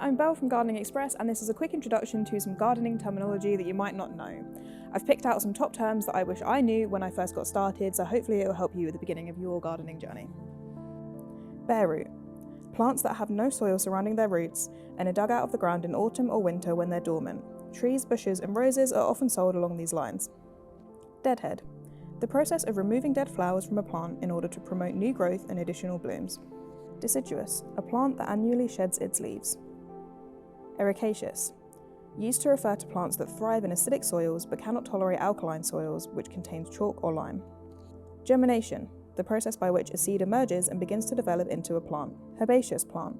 I'm Belle from Gardening Express, and this is a quick introduction to some gardening terminology that you might not know. I've picked out some top terms that I wish I knew when I first got started, so hopefully it will help you at the beginning of your gardening journey. Bare root. Plants that have no soil surrounding their roots and are dug out of the ground in autumn or winter when they're dormant. Trees, bushes and roses are often sold along these lines. Deadhead. The process of removing dead flowers from a plant in order to promote new growth and additional blooms. Deciduous. A plant that annually sheds its leaves. Ericaceous. Used to refer to plants that thrive in acidic soils but cannot tolerate alkaline soils which contains chalk or lime. Germination. The process by which a seed emerges and begins to develop into a plant. Herbaceous plant.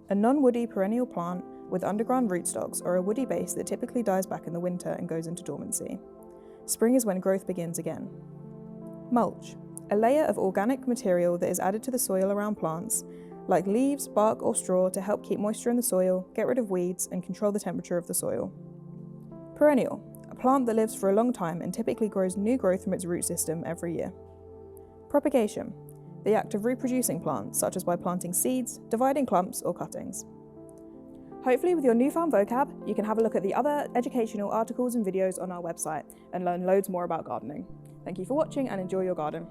A non-woody perennial plant with underground rootstocks or a woody base that typically dies back in the winter and goes into dormancy. Spring is when growth begins again. Mulch. A layer of organic material that is added to the soil around plants, like leaves, bark or straw, to help keep moisture in the soil, get rid of weeds and control the temperature of the soil. Perennial. A plant that lives for a long time and typically grows new growth from its root system every year. Propagation. The act of reproducing plants, such as by planting seeds, dividing clumps or cuttings. Hopefully with your newfound vocab, you can have a look at the other educational articles and videos on our website and learn loads more about gardening. Thank you for watching and enjoy your garden.